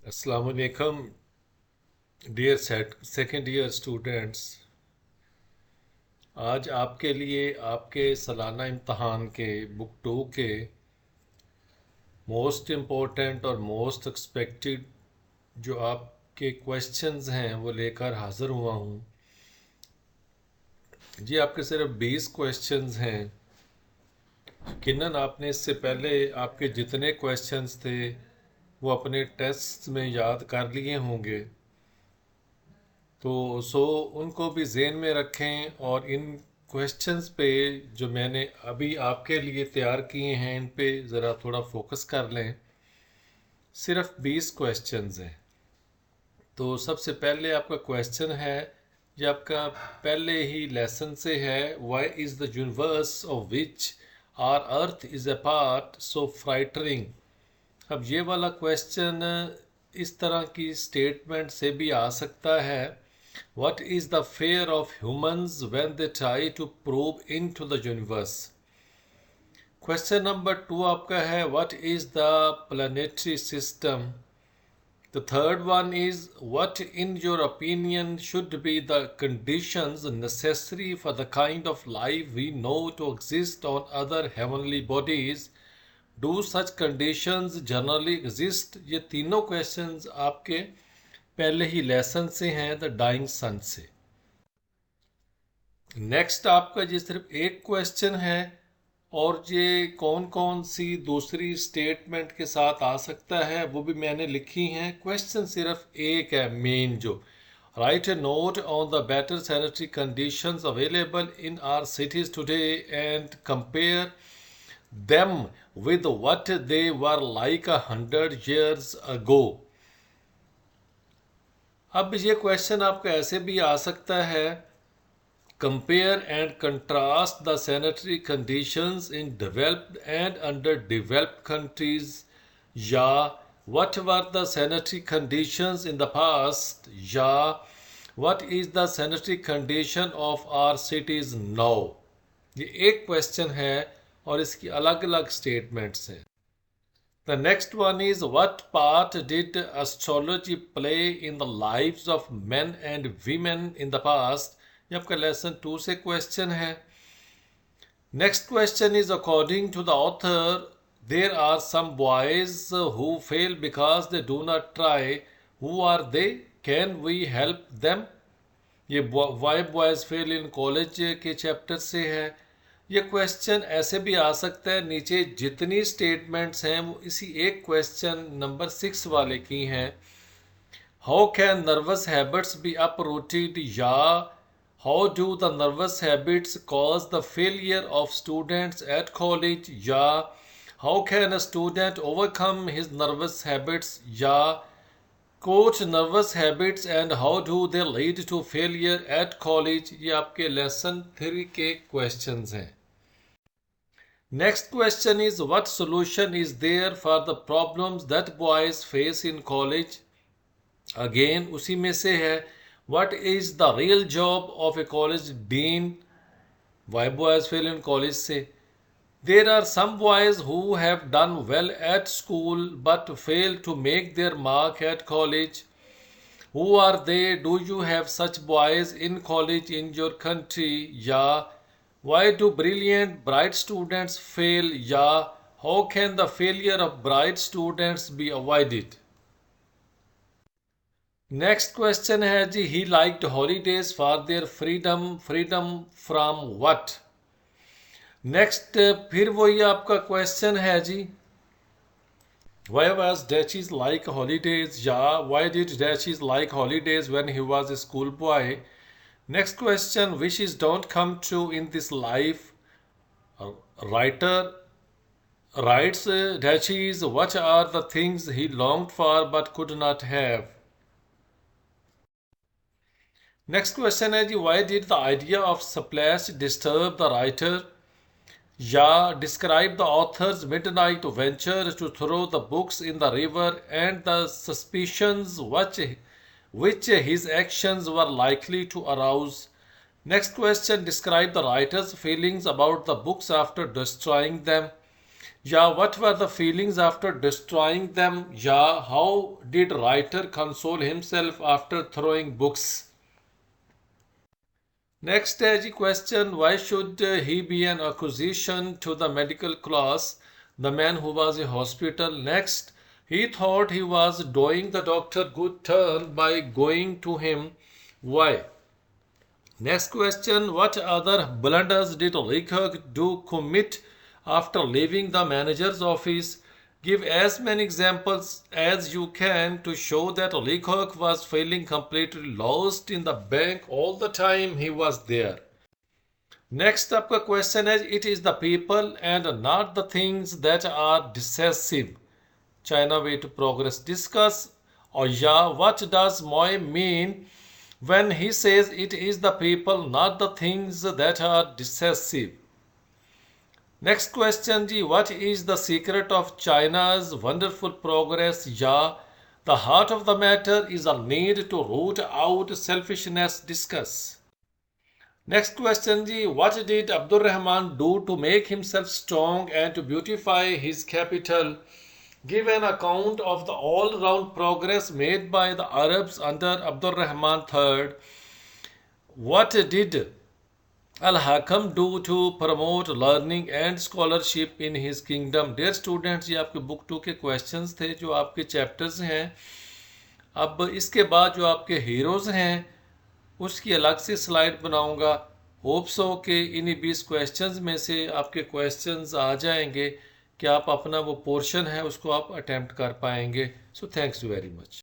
अस्सलाम वालेकुम dear second year students. आज आपके लिए आपके सालाना इम्तहान के बुक टू के मोस्ट इम्पोर्टेंट और मोस्ट एक्सपेक्टेड जो आपके क्वेश्चंस हैं वो लेकर हाज़िर हुआ हूँ। जी आपके सिर्फ 20 क्वेश्चंस हैं। यकीनन आपने इससे पहले आपके जितने क्वेश्चंस थे वो अपने टेस्ट में याद कर लिए होंगे, तो उनको भी ज़हन में रखें और इन क्वेश्चंस पे जो मैंने अभी आपके लिए तैयार किए हैं इन पे ज़रा थोड़ा फोकस कर लें। सिर्फ 20 क्वेश्चंस हैं। तो सबसे पहले आपका क्वेश्चन है, ये आपका पहले ही लेसन से है, why is the universe of which our earth is a part so frightening. अब ये वाला क्वेश्चन इस तरह की स्टेटमेंट से भी आ सकता है, What is the fear of humans when they try to probe into the universe? Question number 2 आपका है, What is the planetary system? The third one is, what in your opinion should be the conditions necessary for the kind of life we know to exist on other heavenly bodies? Do such conditions generally exist? ये तीनों questions आपके पहले ही lesson से हैं, the dying सन से। Next आपका ये सिर्फ एक क्वेश्चन है और ये कौन कौन सी दूसरी स्टेटमेंट के साथ आ सकता है वो भी मैंने लिखी हैं। क्वेश्चन सिर्फ एक है मेन, जो write a note on the better sanitary conditions available in our cities today and compare them with what they were like 100 years ago। अब ये क्वेश्चन आपका ऐसे भी आ सकता है, compare and contrast the sanitary conditions in developed and underdeveloped countries, या what were the sanitary conditions in the past, या what is the sanitary condition of our cities now। ये एक क्वेश्चन है और इसकी अलग अलग स्टेटमेंट्स हैं। The next one is, what part did astrology play in the lives of men and women in the past? ये आपका लेसन 2 से क्वेश्चन है। Next question is, according to the author there are some boys who fail because they do not try, who are they, can we help them. ये why boys fail in college के chapter से है। ये question ऐसे भी आ सकता है, नीचे जितनी स्टेटमेंट्स हैं वो इसी एक क्वेश्चन नंबर 6 वाले की हैं। How can nervous habits be uprooted, या how do the nervous habits cause the failure of students at college, या how can a student overcome his nervous habits, या coach nervous habits and how do they lead to failure at college. ये आपके lesson 3 के questions हैं। Next question is, what solution is there for the problems that boys face in college? Again उसी में से है, what is the real job of a college dean? Why boys fail in college से, there are some boys who have done well at school but fail to make their mark at college. Who are they? Do you have such boys in college in your country? या why do brilliant bright students fail, या how can the failure of bright students be avoided? Next question है जी, he liked holidays for their freedom from what? Next फिर वही आपका question है जी, why was Dachis like holidays, या why did Dachis like holidays when he was a schoolboy? Next question, wishes don't come true in this life. Writer writes Dachis, what are the things he longed for but could not have? Next question है जी, why did the idea of splash disturb the writer? या describe the author's midnight venture to throw the books in the river and the suspicions which his actions were likely to arouse. Next question, describe the writer's feelings about the books after destroying them. या what were the feelings after destroying them, या how did writer console himself after throwing books. Next है जी question, why should he be an acquisition to the medical class, the man who was a hospital. Next, he thought he was doing the doctor good turn by going to him. Why? Next question, what other blunders did Leacock do commit after leaving the manager's office? Give as many examples as you can to show that Leacock was feeling completely lost in the bank all the time he was there. Next आपका question है, it is the people and not the things that are decisive. China way to progress. Discuss. Or yeah, what does Moy mean when he says it is the people, not the things that are decisive? Next question ji, what is the secret of China's wonderful progress? Yeah, the heart of the matter is a need to root out selfishness. Discuss. Next question ji, what did Abdur Rahman do to make himself strong and to beautify his capital? Give an account of the all-round progress made by the Arabs under Abdur Rahman III. What did Al-Hakam do to promote learning and scholarship in his kingdom? Dear students, ये आपके book 2 के questions थे जो आपके chapters हैं. अब इसके बाद जो आपके हीरोज़ हैं उसकी अलग से स्लाइड बनाऊंगा. होप सो कि इन्हीं 20 क्वेश्चंस में से आपके क्वेश्चंस आ जाएंगे कि आप अपना वो पोर्शन है उसको आप अटेम्प्ट कर पाएंगे. So thanks very much.